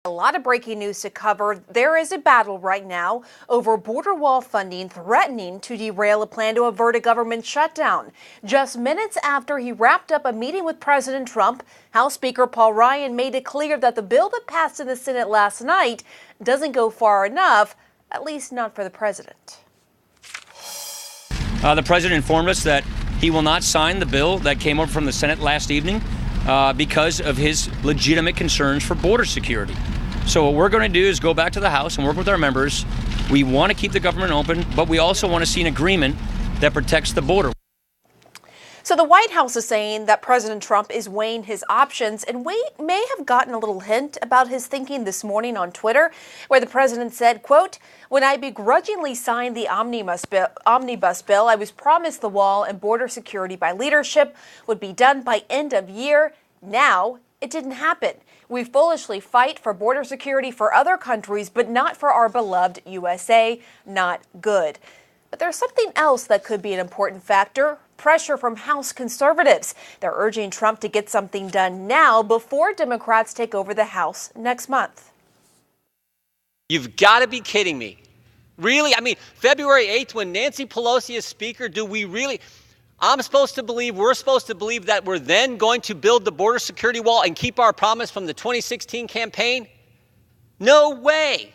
A lot of breaking news to cover. There is a battle right now over border wall funding threatening to derail a plan to avert a government shutdown. Just minutes after he wrapped up a meeting with President Trump, House Speaker Paul Ryan made it clear that the bill that passed in the Senate last night doesn't go far enough, at least not for the president. The president informed us that he will not sign the bill that came over from the Senate last evening because of his legitimate concerns for border security. So what we're going to do is go back to the House and work with our members. We want to keep the government open, but we also want to see an agreement that protects the border. So the White House is saying that President Trump is weighing his options, and we may have gotten a little hint about his thinking this morning on Twitter, where the president said, quote, "When I begrudgingly signed the omnibus bill, I was promised the wall and border security by leadership would be done by end of year. Now it didn't happen. We foolishly fight for border security for other countries, but not for our beloved USA. Not good." But there's something else that could be an important factor: pressure from House conservatives. They're urging Trump to get something done now before Democrats take over the House next month. You've got to be kidding me. Really? I mean, February 8th, when Nancy Pelosi is Speaker, do we really... we're supposed to believe that we're then going to build the border security wall and keep our promise from the 2016 campaign? No way.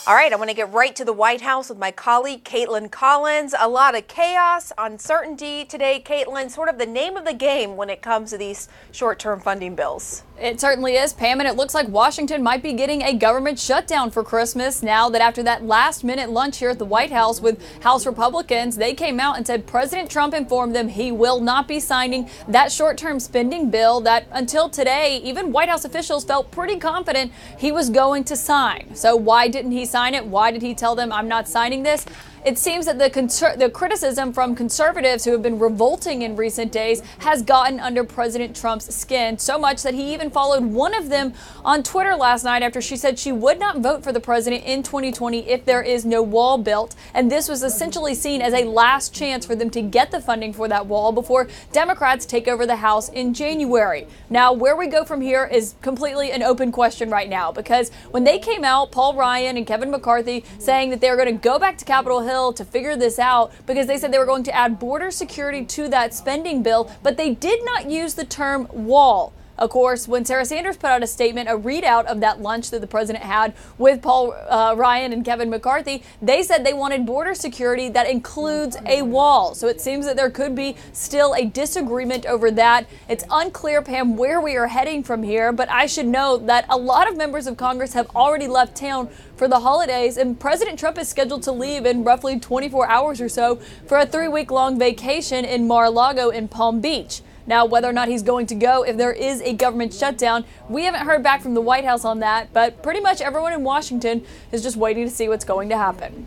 All right, I want to get right to the White House with my colleague, Caitlin Collins. A lot of chaos, uncertainty today, Caitlin, sort of the name of the game when it comes to these short-term funding bills. It certainly is, Pam, and it looks like Washington might be getting a government shutdown for Christmas now that after that last-minute lunch here at the White House with House Republicans, they came out and said President Trump informed them he will not be signing that short-term spending bill that until today, even White House officials felt pretty confident he was going to sign. So why didn't he sign it? Why did he tell them I'm not signing this? It seems that the criticism from conservatives who have been revolting in recent days has gotten under President Trump's skin so much that he even followed one of them on Twitter last night after she said she would not vote for the president in 2020 if there is no wall built. And this was essentially seen as a last chance for them to get the funding for that wall before Democrats take over the House in January. Now, where we go from here is completely an open question right now, because when they came out, Paul Ryan and Kevin McCarthy saying that they're going to go back to Capitol Hill to figure this out because they said they were going to add border security to that spending bill, but they did not use the term wall. Of course, when Sarah Sanders put out a statement, a readout of that lunch that the president had with Paul Ryan and Kevin McCarthy, they said they wanted border security that includes a wall. So it seems that there could be still a disagreement over that. It's unclear, Pam, where we are heading from here, but I should note that a lot of members of Congress have already left town for the holidays, and President Trump is scheduled to leave in roughly 24 hours or so for a 3-week-long vacation in Mar-a-Lago in Palm Beach. Now, whether or not he's going to go if there is a government shutdown, we haven't heard back from the White House on that, but pretty much everyone in Washington is just waiting to see what's going to happen.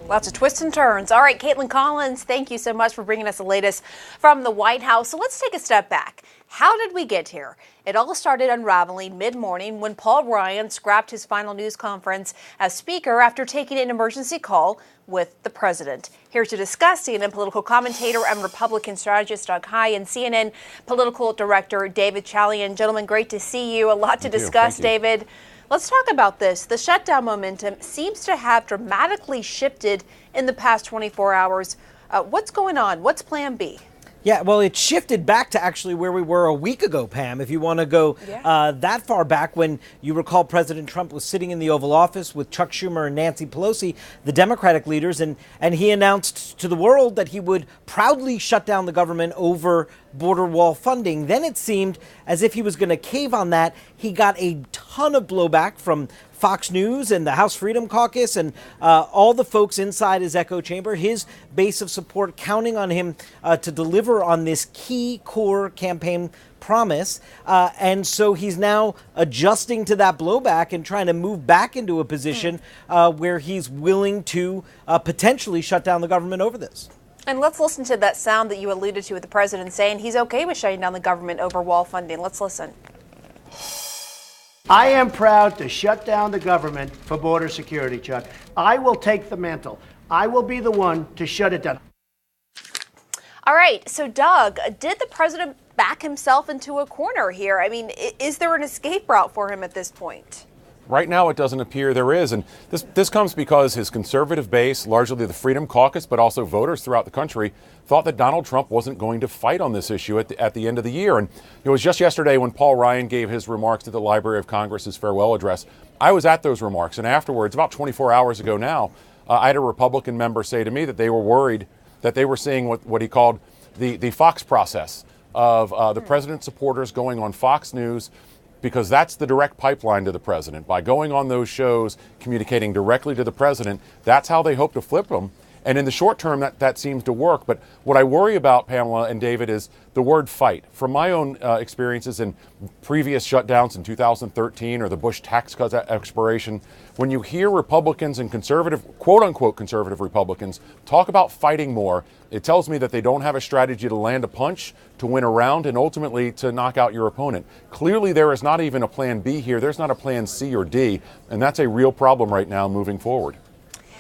Lots of twists and turns. All right, Caitlin Collins, thank you so much for bringing us the latest from the White House. So let's take a step back. How did we get here? It all started unraveling mid-morning when Paul Ryan scrapped his final news conference as Speaker after taking an emergency call with the president. Here to discuss, CNN political commentator and Republican strategist Doug Heye and CNN political director David Chalian. Gentlemen, great to see you. A lot to discuss, David. Let's talk about this. The shutdown momentum seems to have dramatically shifted in the past 24 hours. What's going on? What's plan B? Yeah, well, it shifted back to actually where we were a week ago, Pam, if you want to go that far back when you recall President Trump was sitting in the Oval Office with Chuck Schumer and Nancy Pelosi, the Democratic leaders, and he announced to the world that he would proudly shut down the government over border wall funding. Then it seemed as if he was going to cave on that. He got a ton of blowback from Fox News and the House Freedom Caucus and all the folks inside his echo chamber, his base of support counting on him to deliver on this key core campaign promise. And so he's now adjusting to that blowback and trying to move back into a position where he's willing to potentially shut down the government over this. And let's listen to that sound that you alluded to with the president saying he's okay with shutting down the government over wall funding. Let's listen. I am proud to shut down the government for border security, Chuck. I will take the mantle. I will be the one to shut it down. All right. So, Doug, did the president back himself into a corner here? I mean, is there an escape route for him at this point? Right now, it doesn't appear there is. And this comes because his conservative base, largely the Freedom Caucus, but also voters throughout the country, thought that Donald Trump wasn't going to fight on this issue at the end of the year. And it was just yesterday when Paul Ryan gave his remarks at the Library of Congress's farewell address. I was at those remarks. And afterwards, about 24 hours ago now, I had a Republican member say to me that they were worried that they were seeing what he called the Fox process of the president's supporters going on Fox News, because that's the direct pipeline to the president. By going on those shows, communicating directly to the president, that's how they hope to flip him. And in the short term, that seems to work. But what I worry about, Pamela and David, is the word fight. From my own experiences in previous shutdowns in 2013 or the Bush tax cut expiration, when you hear Republicans and conservative, quote unquote conservative Republicans, talk about fighting more, it tells me that they don't have a strategy to land a punch, to win a round, and ultimately to knock out your opponent. Clearly, there is not even a plan B here. There's not a plan C or D, and that's a real problem right now moving forward.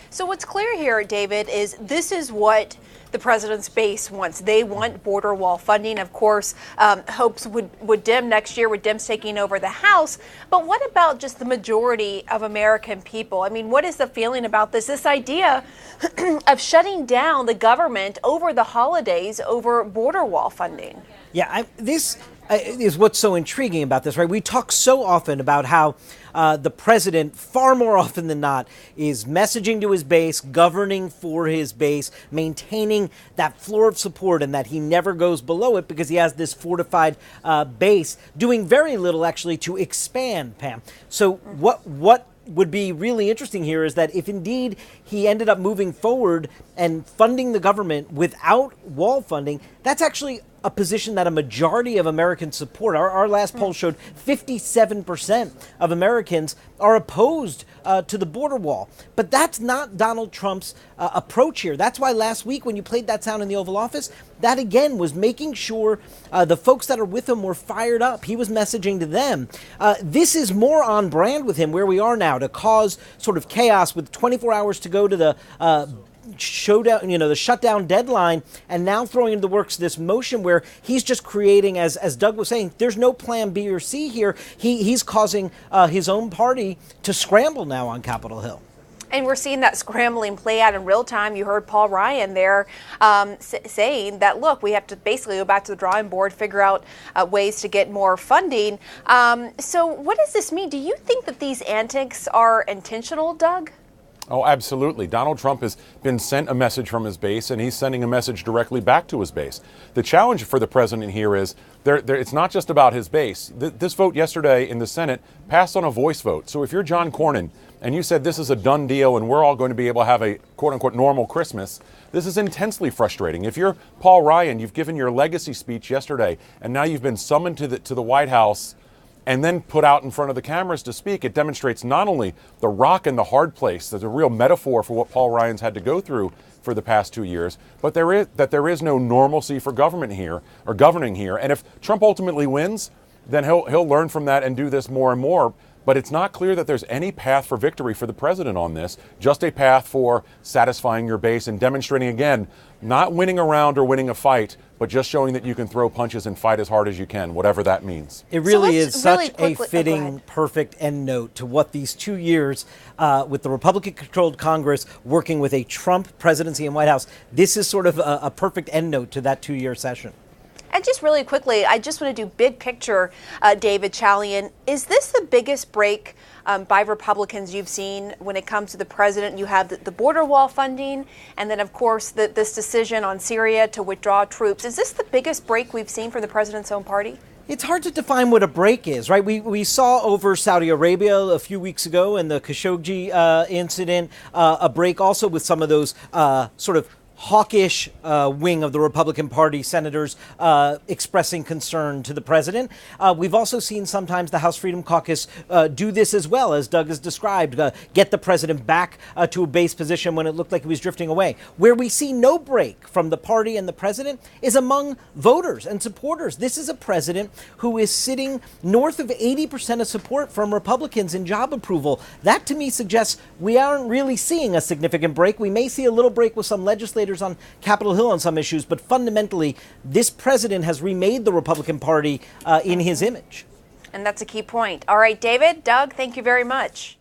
So what's clear here, David, is this is what the president's base wants. They want border wall funding. Of course, hopes would dim next year with Dems taking over the House. But what about just the majority of American people? I mean, what is the feeling about this idea of shutting down the government over the holidays over border wall funding? Yeah, this is what's so intriguing about this, right? We talk so often about how the president, far more often than not, is messaging to his base, governing for his base, maintaining that floor of support, and that he never goes below it because he has this fortified base, doing very little actually to expand, Pam. So what would be really interesting here is that if indeed he ended up moving forward and funding the government without wall funding, that's actually a position that a majority of Americans support. Our last poll showed 57% of Americans are opposed to the border wall. But that's not Donald Trump's approach here. That's why last week when you played that sound in the Oval Office, that again was making sure the folks that are with him were fired up. He was messaging to them. This is more on brand with him where we are now, to cause sort of chaos with 24 hours to go to the showdown, the shutdown deadline, and now throwing into the works this motion where he's just creating, as Doug was saying, there's no plan B or C here. He's causing his own party to scramble now on Capitol Hill. And we're seeing that scrambling play out in real time. You heard Paul Ryan there saying that, look, we have to basically go back to the drawing board, figure out ways to get more funding. So what does this mean? Do you think that these antics are intentional, Doug? Oh, absolutely. Donald Trump has been sent a message from his base, and he's sending a message directly back to his base. The challenge for the president here is it's not just about his base. This vote yesterday in the Senate passed on a voice vote. So if you're John Cornyn and you said this is a done deal and we're all going to be able to have a quote-unquote normal Christmas, this is intensely frustrating. If you're Paul Ryan, you've given your legacy speech yesterday, and now you've been summoned to the White House and then put out in front of the cameras to speak. It demonstrates not only the rock and the hard place, there's a real metaphor for what Paul Ryan's had to go through for the past 2 years, but there is no normalcy for government here, or governing here. And if Trump ultimately wins, then he'll learn from that and do this more and more. But it's not clear that there's any path for victory for the president on this, just a path for satisfying your base and demonstrating, again, not winning a round or winning a fight, but just showing that you can throw punches and fight as hard as you can, whatever that means. It really is such a fitting, perfect end note to what these 2 years with the Republican-controlled Congress working with a Trump presidency and White House, this is sort of a perfect end note to that 2-year session. And just really quickly, I just want to do big picture, David Chalian. Is this the biggest break by Republicans you've seen when it comes to the president? You have the border wall funding, and then, of course, this decision on Syria to withdraw troops. Is this the biggest break we've seen for the president's own party? It's hard to define what a break is, right? We saw over Saudi Arabia a few weeks ago in the Khashoggi incident, a break also with some of those sort of hawkish wing of the Republican Party senators expressing concern to the president. We've also seen sometimes the House Freedom Caucus do this as well, as Doug has described, get the president back to a base position when it looked like he was drifting away. Where we see no break from the party and the president is among voters and supporters. This is a president who is sitting north of 80% of support from Republicans in job approval. That to me suggests we aren't really seeing a significant break. We may see a little break with some legislators legislators on Capitol Hill on some issues, but fundamentally, this president has remade the Republican Party in his image. And that's a key point. All right, David, Doug, thank you very much.